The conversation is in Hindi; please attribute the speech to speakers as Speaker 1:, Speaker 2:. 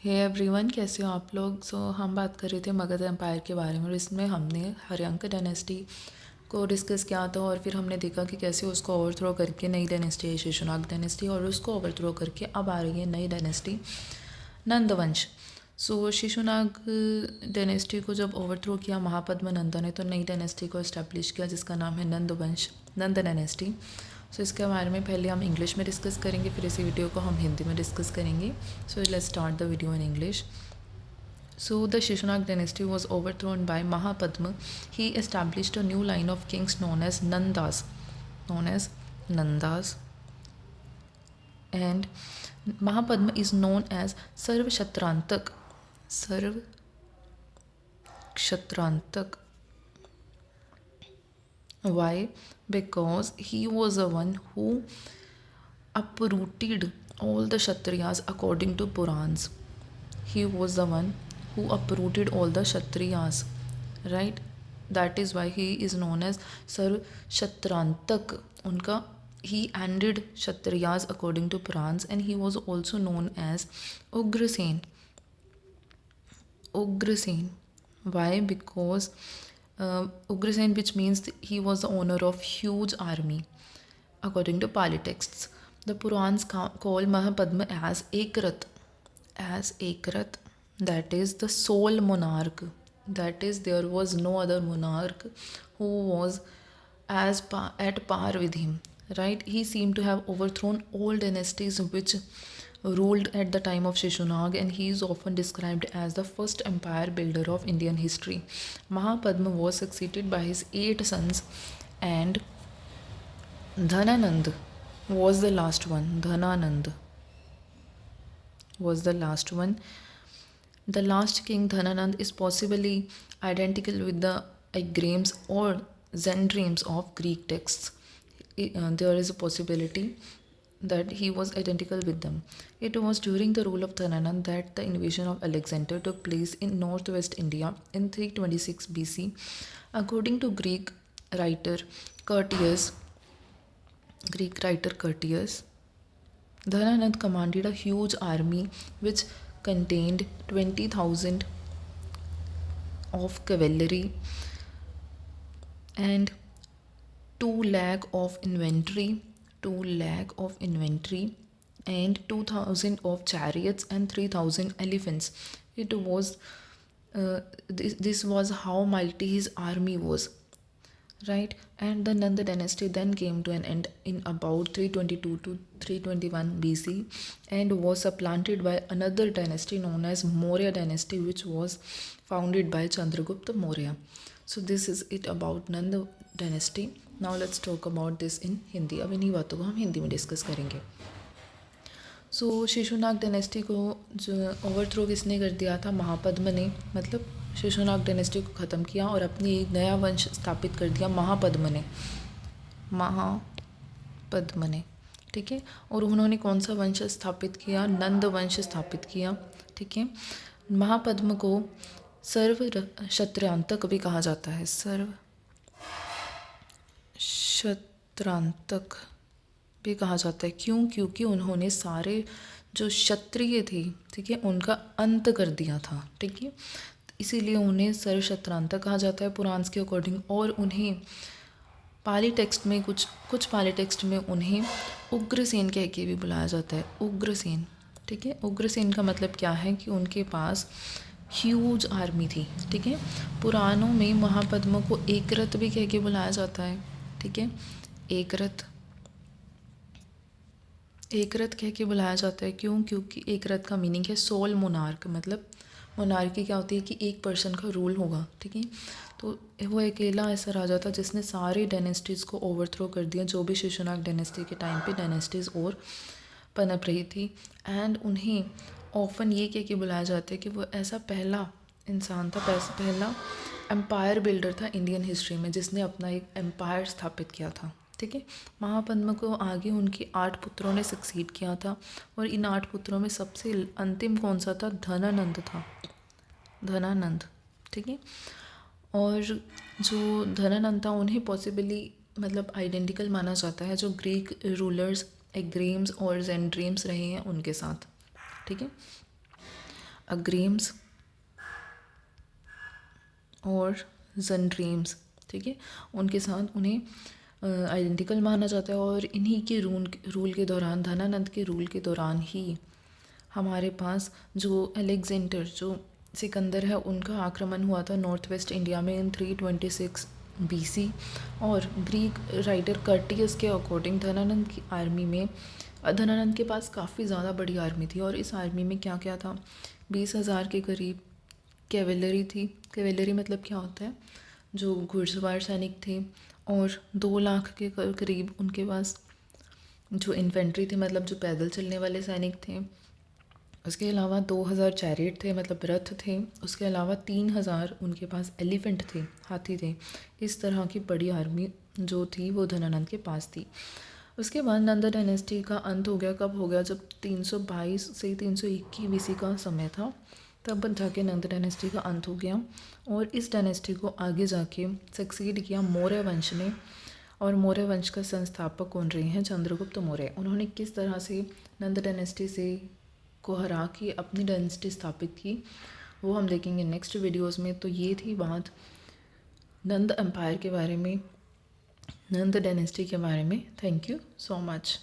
Speaker 1: हे एवरीवन, कैसे हो आप लोग। हम बात कर रहे थे मगध एम्पायर के बारे में और इसमें हमने हर्यंक डायनेस्टी को डिस्कस किया था और फिर हमने देखा कि कैसे उसको ओवरथ्रो करके नई डायनेस्टी है शिशुनाग डायनेस्टी, और उसको ओवरथ्रो करके अब आ रही है नई डायनेस्टी नंदवंश। शिशुनाग डायनेस्टी को जब ओवरथ्रो किया महापद्म नंदा ने तो नई डायनेस्टी को इस्टेब्लिश किया जिसका नाम है नंदवंश, नंद डायनेस्टी। इसके बारे में पहले हम इंग्लिश में डिस्कस करेंगे, फिर इसी वीडियो को हम हिंदी में डिस्कस करेंगे। Let's start the video in English. So the Shishunag dynasty was overthrown by Mahapadma. He established a new line of kings known as Nandas. And Mahapadma is known as Sarvkshatrantak. Why? Because he was the one who uprooted all the Kshatriyas according to Purans. He was the one who uprooted all the Kshatriyas, right? That is why he is known as Sarvkshatrantak. He ended Kshatriyas according to Purans, and he was also known as Ugrasen. Why? Because Ugrasen, which means he was the owner of huge army, according to Pali texts. The Purans call Mahapadma as Ekrat, that is the sole monarch. That is, there was no other monarch who was at par with him, right? He seemed to have overthrown all dynasties which ruled at the time of Shishunag, and he is often described as the first empire builder of Indian history. Mahapadma was succeeded by his 8 sons, and Dhananand was the last one. The last king, Dhananand, is possibly identical with the Agrams or Zendremes of Greek texts. There is a possibility that he was identical with them. It was during the rule of Dhananand that the invasion of Alexander took place in northwest India in 326 BC. According to Greek writer Curtius, Dhananand commanded a huge army which contained 20,000 of cavalry and 2 lakh of inventory and 2,000 of chariots and 3,000 elephants. It was this was how mighty his army was, right? And the Nanda dynasty then came to an end in about 322 to 321 BC and was supplanted by another dynasty known as Maurya dynasty, which was founded by Chandragupta Maurya. So this is it about Nanda dynasty. Now let's talk about this in Hindi. अब इन्हीं बातों को हम हिंदी में डिस्कस करेंगे. शिशुनाग डायनेस्टी को जो ओवरथ्रो किसने कर दिया था? महापद्म ने. मतलब शिशुनाग डायनेस्टी को ख़त्म किया और अपनी एक नया वंश स्थापित कर दिया महापद्म ने. ठीक है. और उन्होंने कौन सा वंश स्थापित किया? नंद वंश स्थापित किया. ठीक है. महापद्म को सर्वक्षत्रांतक भी कहा जाता है. सर्वक्षत्रांतक भी कहा जाता है. क्यों? क्योंकि उन्होंने सारे जो क्षत्रिय थे, ठीक है, उनका अंत कर दिया था. ठीक है. इसीलिए उन्हें सर्वक्षत्रांतक कहा जाता है पुराण के अकॉर्डिंग. और उन्हें पाली टेक्स्ट में कुछ पाली टेक्स्ट में उन्हें उग्रसेन कह के भी बुलाया जाता है. उग्रसेन. ठीक है. उग्रसेन का मतलब क्या है? कि उनके पास ह्यूज आर्मी थी. ठीक है. पुराणों में महापद्म को एकरथ भी कह के बुलाया जाता है. ठीक है. एकरथ कह के बुलाया जाता है. क्यों? क्योंकि एकरथ का मीनिंग है सोल मोनार्क. मतलब मोनार्की क्या होती है? कि एक पर्सन का रूल होगा. ठीक है. तो वो अकेला ऐसा राजा था जिसने सारी डायनेस्टीज़ को ओवरथ्रो कर दिया, जो भी शिशुनाग डायनेस्टी के टाइम पे डायनेस्टीज़ और पनप रही थी. एंड उन्हें ऑफन ये कह के बुलाया जाता है कि वो ऐसा पहला इंसान था, पहला एम्पायर बिल्डर था इंडियन हिस्ट्री में, जिसने अपना एक एम्पायर स्थापित किया था. ठीक है. महापद्म को आगे उनके 8 पुत्रों ने सक्सीड किया था और इन 8 पुत्रों में सबसे अंतिम कौन सा था? धनानंद था. ठीक है. और जो धनानंद था उन्हें पॉसिबली मतलब आइडेंटिकल माना जाता है जो ग्रीक रूलर्स एग्रीम्स और जेंड्रीम्स रहे हैं उनके साथ. ठीक है. अग्रीम्स और जंड्रीम्स, ठीक है, उनके साथ उन्हें आइडेंटिकल माना जाता है। और इन्हीं के रूल के दौरान, धनानंद के रूल के दौरान ही हमारे पास जो अलेक्जेंडर, जो सिकंदर है, उनका आक्रमण हुआ था नॉर्थ वेस्ट इंडिया में इन 326 BC। और ग्रीक राइटर कर्टियस के अकॉर्डिंग धनानंद की आर्मी में, धनानंद के पास काफ़ी ज़्यादा बड़ी आर्मी थी और इस आर्मी में क्या क्या था, 20,000 के करीब कैवेलरी थी। कैवेलरी मतलब क्या होता है, जो घुड़सवार सैनिक थे। और 2 लाख के करीब उनके पास जो इन्फेंट्री थे, मतलब जो पैदल चलने वाले सैनिक थे। उसके अलावा 2,000 चैरिट थे, मतलब रथ थे। उसके अलावा 3,000 उनके पास एलिफेंट थे, हाथी थे। इस तरह की बड़ी आर्मी जो थी वो धनानंद के पास थी। उसके बाद नंद डायनेस्टी का अंत हो गया। कब हो गया, जब 322 से 321 BC का समय था, तब जाके नंद डायनेस्टी का अंत हो गया। और इस डायनेस्टी को आगे जाके सक्सीड किया मौर्य वंश ने। और मौर्य वंश का संस्थापक कौन रहे हैं, चंद्रगुप्त मौर्य। उन्होंने किस तरह से नंद डायनेस्टी से को हरा के अपनी डायनेस्टी स्थापित की, वो हम देखेंगे नेक्स्ट वीडियोस में। तो ये थी बात नंद एम्पायर के बारे में, नंद डायनेस्टी के बारे में। Thank you so much.